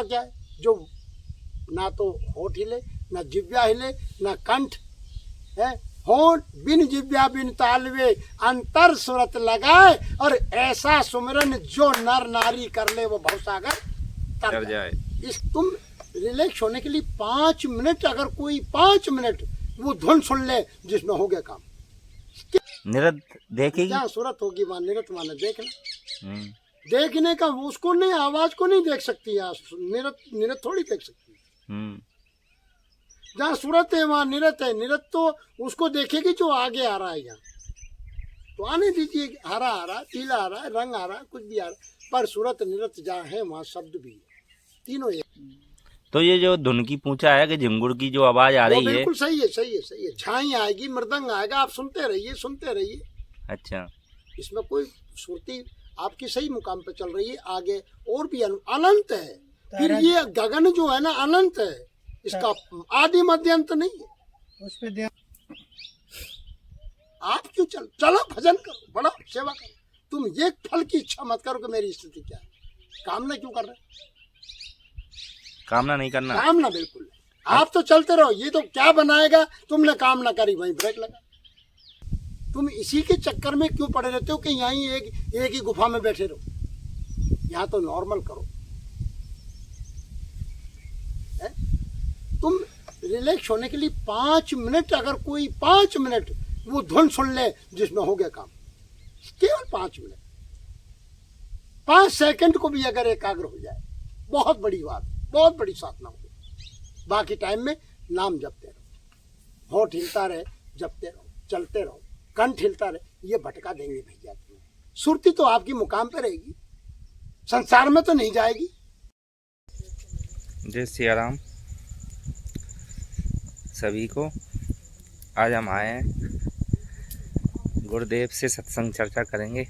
परमात्मा क्या है? जो ना तो होठ हिले, ना जिव्या हिले, ना कंठ है। होठ बिन जिव्या बिन तालवे अंतर सुरत लगाए, और ऐसा सुमिरन जो नर नारी कर ले वो भवसागर तर जाए। इस तुम रिलैक्स होने के लिए 5 मिनट, अगर कोई 5 मिनट वो धुन सुन ले, जिसमें हो गया काम। निरत देखेगी क्या सूरत होगी वहां? निरत माने देखना, देखने का। उसको नहीं, आवाज को नहीं देख सकती यार, निरत निरत थोड़ी देख सकती है। जहाँ सूरत है वहां निरत है। निरत तो उसको देखेगी जो आगे आ रहा है। यहाँ तो आने दीजिए, हरा आ रहा, पीला आ रहा, रंग आ रहा, कुछ भी आ रहा, पर सूरत निरत जहाँ है वहाँ शब्द भी है, तीनों एक। तो ये जो धुन की पूछा है कि झिंगुर की जो आवाज आ रही है, बिल्कुल सही है, सही है, सही है। झाई आएगी, मृदंग आएगा, आप सुनते रहिए, सुनते रहिए। अच्छा, इसमें कोई सुरती आपकी सही मुकाम पे चल रही है। आगे और भी अनंत है। फिर ये गगन जो है ना, अनंत है, इसका आदि मध्य अंत नहीं है। उस पे आप क्यों चलो भजन करो, बड़ा सेवा करो। तुम ये फल की इच्छा मत करो कि मेरी स्थिति क्या है। कामना क्यों कर रहे? कामना नहीं करना, कामना बिल्कुल नहीं। आप तो चलते रहो। ये तो क्या बनाएगा? तुमने कामना करी, वहीं ब्रेक लगा। तुम इसी के चक्कर में क्यों पड़े रहते हो कि यहीं एक ही गुफा में बैठे रहो? यहाँ तो नॉर्मल करो। है? तुम रिलैक्स होने के लिए 5 मिनट, अगर कोई 5 मिनट वो धुन सुन ले, जिसमें हो गया काम। केवल 5 मिनट, 5 सेकंड को भी अगर एकाग्र हो जाए, बहुत बड़ी बात, बहुत बड़ी साधना होगी। बाकी टाइम में नाम जपते रहो, होठ हिलता रहे, जपते रहो, चलते रहो, कंठ हिलता रहे। ये भटका देंगे भैया तुम्हें। सुरती तो आपकी मुकाम पे रहेगी, संसार में तो नहीं जाएगी। जय सिया राम सभी को। आज हम आए हैं, गुरुदेव से सत्संग चर्चा करेंगे,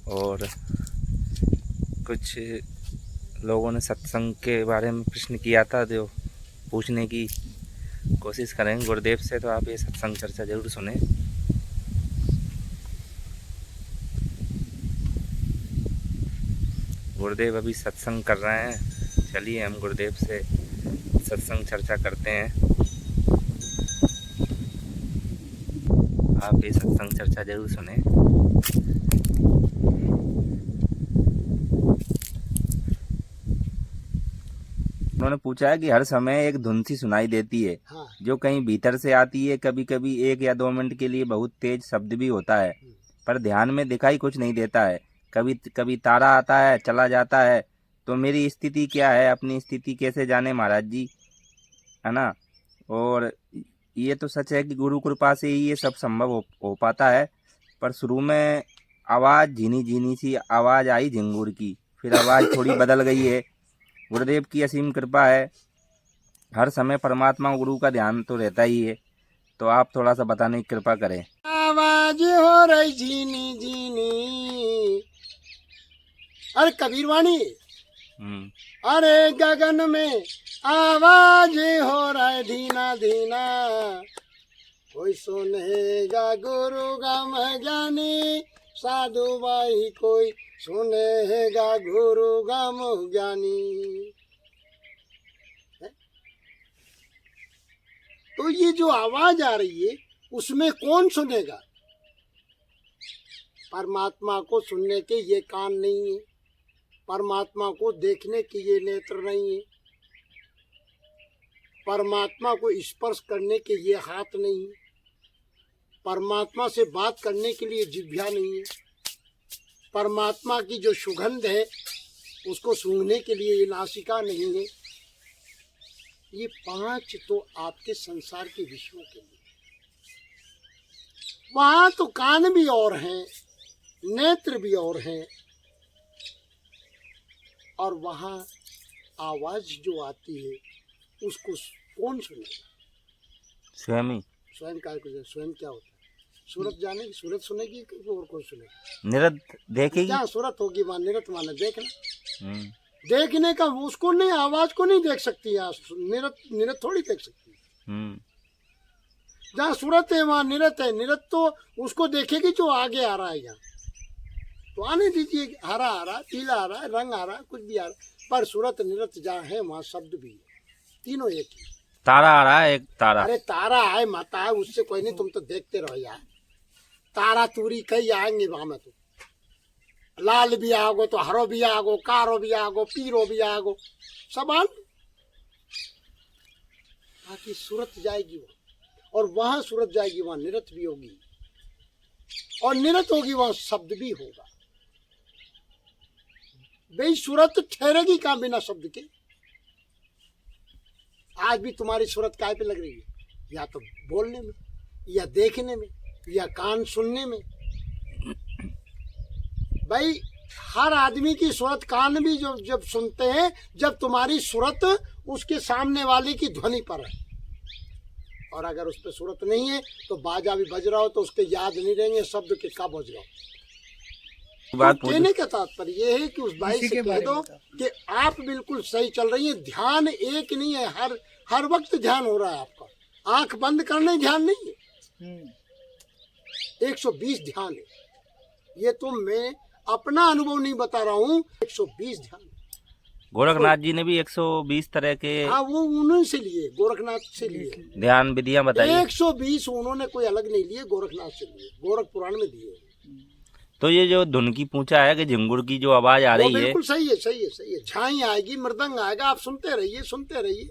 और कुछ लोगों ने सत्संग के बारे में प्रश्न किया था, जो पूछने की कोशिश करेंगे गुरुदेव से। तो आप ये सत्संग चर्चा जरूर सुने। गुरुदेव अभी सत्संग कर रहे हैं, चलिए हम गुरुदेव से सत्संग चर्चा करते हैं। आप ये सत्संग चर्चा जरूर सुने। उन्होंने पूछा है कि हर समय एक धुन सी सुनाई देती है, हाँ। जो कहीं भीतर से आती है। कभी कभी 1 या 2 मिनट के लिए बहुत तेज शब्द भी होता है, पर ध्यान में दिखाई कुछ नहीं देता है। कभी कभी तारा आता है, चला जाता है। तो मेरी स्थिति क्या है? अपनी स्थिति कैसे जाने महाराज जी, है ना? और ये तो सच है कि गुरु कृपा से ही ये सब संभव हो पाता है। पर शुरू में आवाज़ झीनी झीनी सी आवाज़ आई झिंगुर की, फिर आवाज़ थोड़ी बदल गई है। गुरुदेव की असीम कृपा है। हर समय परमात्मा गुरु का ध्यान तो रहता ही है। तो आप थोड़ा सा बताने की कृपा करें। आवाज हो रही झीनी झीनी, अरे कबीरवाणी। अरे गगन में आवाज हो रहा है धीना धीना, कोई सुनेगा गुरु गम ज्ञानी, साधु भाई कोई सुनेगा गुरु गम ज्ञानी। तो ये जो आवाज आ रही है, उसमें कौन सुनेगा? परमात्मा को सुनने के ये कान नहीं है, परमात्मा को देखने के ये नेत्र नहीं है, परमात्मा को स्पर्श करने के ये हाथ नहीं है, परमात्मा से बात करने के लिए जिह्वा नहीं है, परमात्मा की जो सुगंध है उसको सूंघने के लिए ये नासिका नहीं है। ये 5 तो आपके संसार के विषयों के लिए। वहां तो कान भी और हैं, नेत्र भी और हैं, और वहां आवाज जो आती है उसको कौन सुनेगा? स्वयं ही। स्वयं का स्वयं क्या होता है? सूरत जानेगी, सूरत सुनेगी कि और कोई सुनेगा? निरत देखेगी। क्या सूरत होगी वहां? निरत माने देखना, देखने का। उसको नहीं, आवाज को नहीं देख सकती यार, निरत निरत थोड़ी देख सकती है। जहाँ सूरत है वहां निरत है। निरत तो उसको देखेगी जो आगे आ रहा है। यहाँ तो आने दीजिए, हरा आ रहा, पीला आ रहा, रंग आ रहा, कुछ भी आ रहा, पर सूरत निरत जहाँ है वहाँ शब्द भी है, तीनों एक ही। तारा आ रहा है, एक तारा। अरे तारा है माता है, उससे कोई नहीं, तुम तो देखते रहो यार। तारा तूरी कई आएंगे वहां में, तो लाल भी आगो तो हरो भी आगो, कारो भी आगो, पीरो भी आगो, सब आन। बाकी सूरत जाएगी वहां, और वहां सूरत जाएगी वहां निरत भी होगी, और निरत होगी वहां शब्द भी होगा। भाई सूरत ठहरेगी कहां बिना शब्द के? आज भी तुम्हारी सूरत काय पे लग रही है? या तो बोलने में, या देखने में, या कान सुनने में। भाई हर आदमी की सूरत कान भी जब सुनते हैं जब तुम्हारी सूरत उसके सामने वाले की ध्वनि पर है, और अगर उस पर सूरत नहीं है तो बाजा भी बज रहा हो तो उसके याद नहीं रहेंगे शब्द के कब बज रहा हो। बात तो कहने का तात्पर्य ये है कि उस भाई से कह दो कि आप बिल्कुल सही चल रही है, ध्यान एक नहीं है, हर वक्त ध्यान हो रहा है आपका, आंख बंद करने ध्यान नहीं है, 120 ध्यान है। ये तो मैं अपना अनुभव नहीं बता रहा हूँ, 120 ध्यान। गोरखनाथ जी ने भी 120 तरह के, हाँ वो उन्होंने से लिए, गोरखनाथ से लिए ध्यान विधियां बताई। 120 उन्होंने कोई अलग नहीं लिए, गोरखनाथ से लिए, गोरख पुराण में दिए। तो ये जो धुन की पूंछा है कि झिंगुर की जो आवाज आ रही है, बिल्कुल सही है, सही है, सही है। झाई आएगी, मृदंग आएगा, आप सुनते रहिए, सुनते रहिए।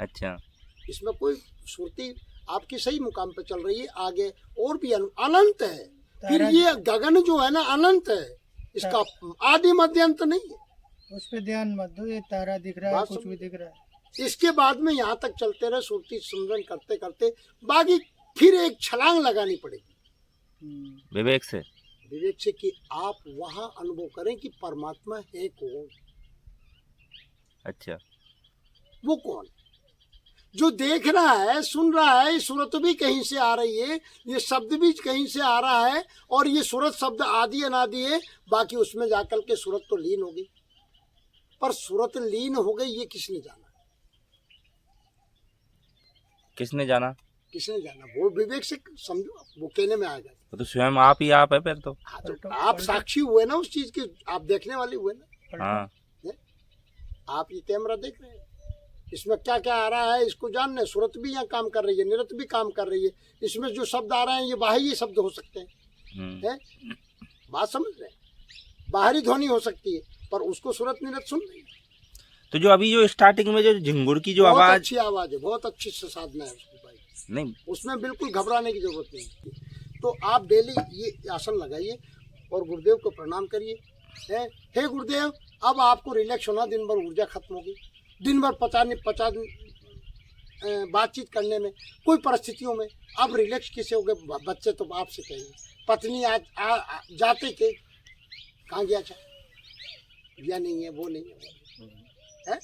अच्छा, इसमें कोई सुरती आपकी सही मुकाम पे चल रही है। आगे और भी अनंत है। फिर ये गगन जो है ना अनंत है, इसका आदि मध्य अंत नहीं है। उस पे ध्यान मत दो, ये तारा दिख रहा है, कुछ भी दिख रहा है। इसके बाद में यहाँ तक चलते रहे सुरती सुमरन करते करते, बाकी फिर एक छलांग लगानी पड़ेगी विवेक से कि आप वहां अनुभव करें कि परमात्मा है कौन। अच्छा, वो कौन जो देख रहा है, सुन रहा है, सूरत भी कहीं से आ रही है, ये शब्द भी कहीं से आ रहा है, और ये सूरत शब्द आदि अनादि है। बाकी उसमें जाकर के सूरत तो लीन हो गई, पर सूरत लीन हो गई ये किसने जाना? किसने जाना? किसने जाना? वो विवेक से समझो, वो कहने में आएगा। तो स्वयं आप ही आप है फिर तो। हाँ, तो आप साक्षी हुए ना उस चीज के, आप देखने वाले हुए ना। हाँ, आप ये कैमरा देख रहे हैं, इसमें क्या क्या आ रहा है इसको जानने। सूरत भी यहाँ काम कर रही है, निरत भी काम कर रही है। इसमें जो शब्द आ रहे हैं ये बाह्य शब्द हो सकते हैं, बात समझ रहे हैं? बाहरी ध्वनि हो सकती है, पर उसको सूरत निरत सुन रही है। तो जो अभी जो स्टार्टिंग में जो झिंगुर की जो आवाज, अच्छी आवाज है, बहुत अच्छी साधना है उसकी भाई, नहीं उसमें बिल्कुल घबराने की जरूरत नहीं। तो आप डेली ये आसन लगाइए और गुरुदेव को प्रणाम करिए। हे गुरुदेव, अब आपको रिलैक्स होना, दिन भर ऊर्जा खत्म होगी, दिन भर पचा बातचीत करने में, कोई परिस्थितियों में अब रिलैक्स कैसे हो गए? बच्चे तो आपसे कहेंगे, पत्नी आज जाते थे, कहाँ गया था, या नहीं है, वो नहीं है,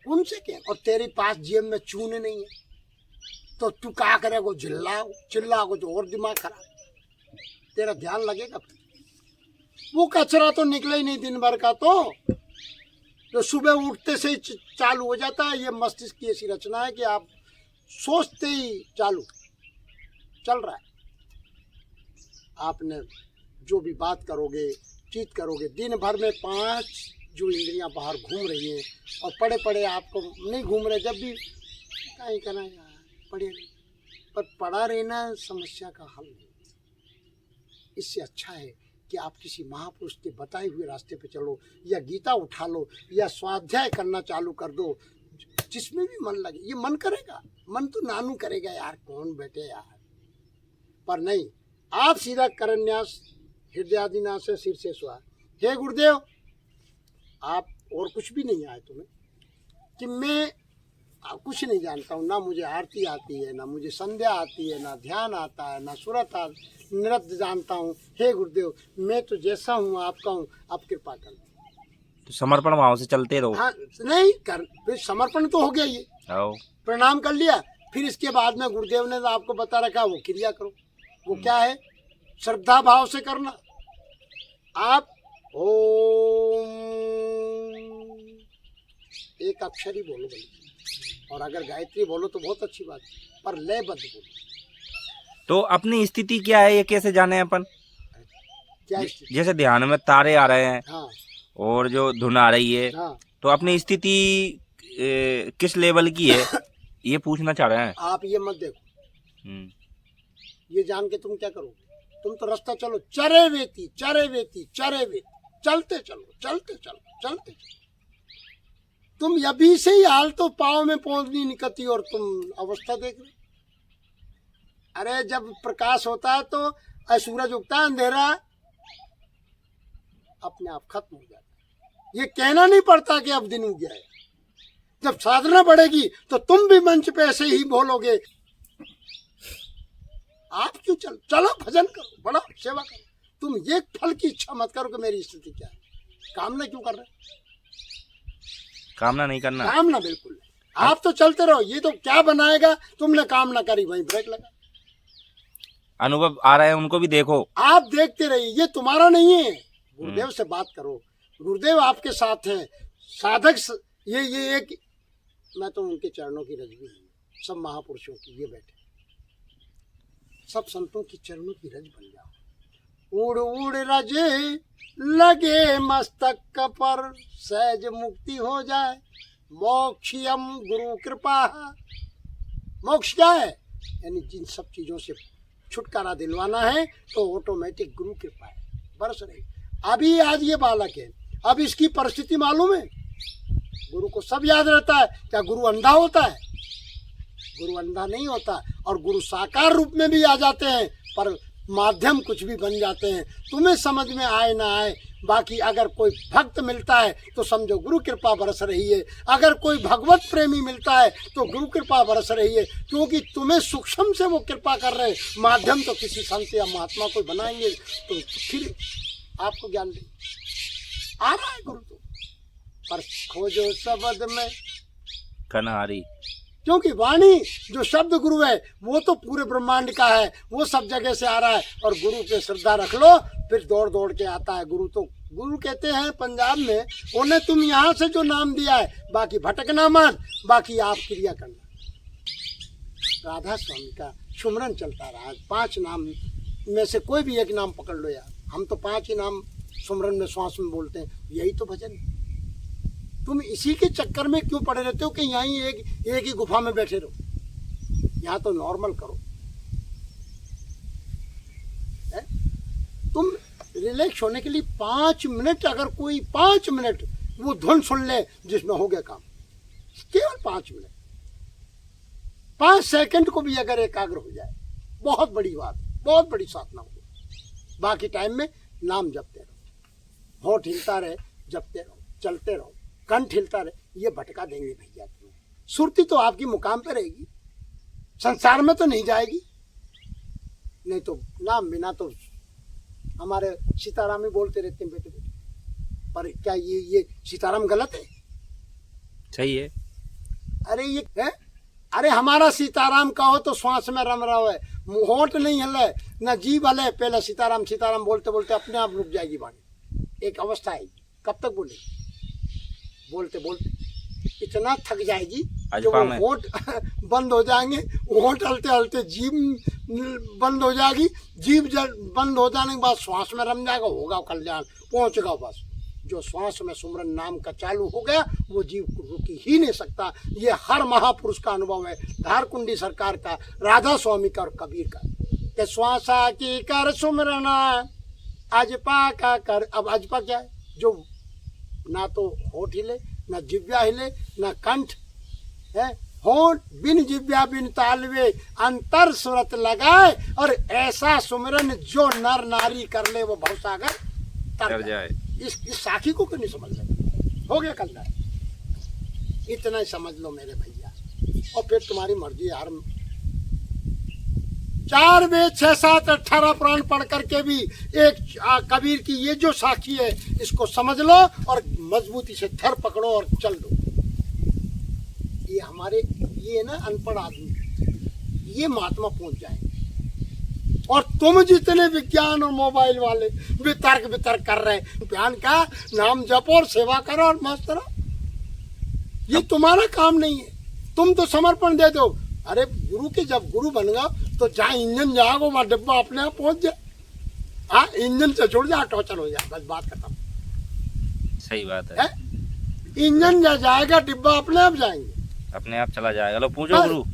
उनसे क्या? और तेरे पास जेब में चूने नहीं है तो तू क्या करेगा? चिल्लाओ तो और दिमाग खराब, तेरा ध्यान लगेगा। वो कचरा तो निकले ही नहीं दिन भर का, तो सुबह उठते से ही चालू हो जाता है। ये मस्तिष्क की ऐसी रचना है कि आप सोचते ही चालू चल रहा है। आपने जो भी बात करोगे, चीत करोगे, दिन भर में 5 जो इंद्रियां बाहर घूम रही हैं, और पड़े पड़े आपको नहीं घूम रहे, जब भी कहीं करना यार पड़े नहीं, पर पड़ा रहना समस्या का हल नहीं। इससे अच्छा है कि आप किसी महापुरुष के बताए हुए रास्ते पे चलो, या गीता उठा लो, या स्वाध्याय करना चालू कर दो, जिसमें भी मन लगे। ये मन करेगा, मन तो नानू करेगा यार, कौन बैठे यार, पर नहीं, आप सीधा करन्यास हृदयादिनाश से सिर से स्वाहा। हे गुरुदेव, आप और कुछ भी नहीं आए तुम्हें कि मैं कुछ नहीं जानता हूँ, ना मुझे आरती आती है, ना मुझे संध्या आती है, ना ध्यान आता है, ना सूरत निरत जानता हूँ। हे गुरुदेव, मैं तो जैसा हूँ आपका हूँ, आप कृपा कर। तो समर्पण भाव से चलते रहो। हाँ, नहीं कर, फिर समर्पण तो हो गया, ये प्रणाम कर लिया, फिर इसके बाद में गुरुदेव ने आपको बता रखा वो क्रिया करो। वो क्या है? श्रद्धा भाव से करना। आप ओम एक अक्षर ही बोलो भाई, और अगर गायत्री बोलो तो बहुत अच्छी बात, पर लयबद्ध बोलो। तो अपनी स्थिति क्या है ये कैसे जाने अपन? क्या जैसे ध्यान में तारे आ रहे हैं, हाँ, और जो धुन आ रही है, हाँ, तो अपनी स्थिति किस लेवल की है ये पूछना चाह रहे हैं। आप ये मत देखो, ये जान के तुम क्या करोगे? तुम तो रास्ता चलो, चरे वेती चलते चलो। तुम अभी से ही हाल तो पाँव में पहुंचनी निकलती और तुम अवस्था देख रहे। अरे जब प्रकाश होता है तो सूरज उगता है, अंधेरा अपने आप खत्म हो जाता है। ये कहना नहीं पड़ता कि अब दिन उग गया है। जब साधना बढ़ेगी तो तुम भी मंच पे ऐसे ही बोलोगे। आप क्यों चलो भजन करो, बड़ा सेवा करो। तुम ये फल की इच्छा मत करो कि मेरी स्थिति क्या है। कामना क्यों कर रहे? कामना नहीं करना, कामना बिल्कुल नहीं। आप तो चलते रहो, ये तो क्या बनाएगा। तुमने कामना करी, वहीं ब्रेक लगा। अनुभव आ रहा है उनको भी देखो, आप देखते रहिए, ये तुम्हारा नहीं है। गुरुदेव से बात करो, गुरुदेव आपके साथ हैं। साधक ये एक, मैं तो उनके चरणों की रज भी हूँ। सब महापुरुषों की ये बैठे, सब संतों की चरणों की रज बन जाओ। उड़ उड़ रजे लगे मस्तक पर, सहज मुक्ति हो जाए। मोक्षयम गुरु कृपा। मोक्ष क्या है? यानी जिन सब चीजों से छुटकारा दिलवाना है तो ऑटोमेटिक गुरु कृपा है, बरस रही। अभी आज ये बालक है, अब इसकी परिस्थिति मालूम है। गुरु को सब याद रहता है। क्या गुरु अंधा होता है? गुरु अंधा नहीं होता। और गुरु साकार रूप में भी आ जाते हैं, पर माध्यम कुछ भी बन जाते हैं। तुम्हें समझ में आए ना आए, बाकी अगर कोई भक्त मिलता है तो समझो गुरु कृपा बरस रही है। अगर कोई भगवत प्रेमी मिलता है तो गुरु कृपा बरस रही है, क्योंकि तुम्हें सूक्ष्म से वो कृपा कर रहे हैं। माध्यम तो किसी संत या महात्मा को बनाएंगे तो फिर आपको ज्ञान देंगे। आ रहा है गुरु तो, पर खोजो शब्द में कन्हारी। क्योंकि वाणी जो शब्द गुरु है वो तो पूरे ब्रह्मांड का है, वो सब जगह से आ रहा है। और गुरु पे श्रद्धा रख लो, फिर दौड़ दौड़ के आता है गुरु। तो गुरु कहते हैं पंजाब में, उन्हें तुम यहाँ से जो नाम दिया है, बाकी भटकना मत, बाकी आप क्रिया करना। राधा स्वामी का सुमरन चलता रहा। 5 नाम में से कोई भी एक नाम पकड़ लो यार। हम तो 5 ही नाम सुमरन में श्वास में बोलते हैं, यही तो भजन है। तुम इसी के चक्कर में क्यों पड़े रहते हो कि यहीं एक ही गुफा में बैठे रहो? यहाँ तो नॉर्मल करो। है? तुम रिलैक्स होने के लिए 5 मिनट, अगर कोई 5 मिनट वो धुन सुन ले जिसमें हो गया काम, केवल 5 मिनट, 5 सेकंड को भी अगर एकाग्र हो जाए, बहुत बड़ी बात, बहुत बड़ी साधना हो। बाकी टाइम में नाम जपते रहो, होठ हिलता रहे, जपते रहो, चलते रहो, कंठ हिलता रहे। ये भटका देंगे भैया तुम्हें। सुरती तो आपकी मुकाम पे रहेगी, संसार में तो नहीं जाएगी। नहीं तो नाम बिना तो हमारे सीताराम ही बोलते रहते हैं बेटे बेटे। पर क्या ये सीताराम गलत है? सही है। अरे ये है, अरे हमारा सीताराम कहो तो श्वास में रम रहा है, होठ नहीं हिले, न जीभ हिले। पहले सीताराम सीताराम बोलते बोलते अपने आप रुक जाएगी वाणी। एक अवस्था है, कब तक बोलेगी? बोलते बोलते इतना थक जाएगी जो वो होठ बंद हो जाएंगे। होठ हलते हलते जीभ बंद हो जाएगी। जीभ बंद हो जाने के बाद श्वास में रम जाएगा, होगा कल्याण, पहुंचेगा बस। जो श्वास में सुमरन नाम का चालू हो गया वो जीव को रुक ही नहीं सकता। ये हर महापुरुष का अनुभव है, धारकुंडी सरकार का, राधा स्वामी का और कबीर का। कि श्वासा की कर सुमरना अजपा का कर। अब अजपा क्या है? जो ना तो होठ हिले, ना जिव्या हिले, ना कंठ है। होठ बिन जिव्या बिन तालवे अंतर सुरत लगाए, और ऐसा सुमिरन जो नर नारी कर ले वो भवसागर तर जाए। इस साखी को क्यों नहीं समझ रहे? हो गया कल, इतना ही समझ लो मेरे भैया, और फिर तुम्हारी मर्जी यार। 4 वेद 6 7 18 पुराण पढ़ करके भी एक कबीर की ये जो साखी है इसको समझ लो और मजबूती से धर पकड़ो और चल दो। ये हमारे ये ना अनपढ़ आदमी ये महात्मा पहुंच जाएंगे। और तुम जितने विज्ञान और मोबाइल वाले वितर्क कर रहे हैं, ज्ञान का नाम जपो और सेवा करो और मस्त रहो। ये तुम्हारा काम नहीं है, तुम तो समर्पण दे दो। अरे गुरु के जब गुरु बन गया तो जहाँ इंजन जाएगा वहाँ डिब्बा अपने आप पहुंच जाए। हाँ, इंजन से जुड़ जा, टॉर्चर हो जाए, बस बात खत्म। सही बात है। इंजन जा जाएगा, डिब्बा अपने आप जाएंगे। अपने आप चला जाएगा। लो पूछो बस। गुरु।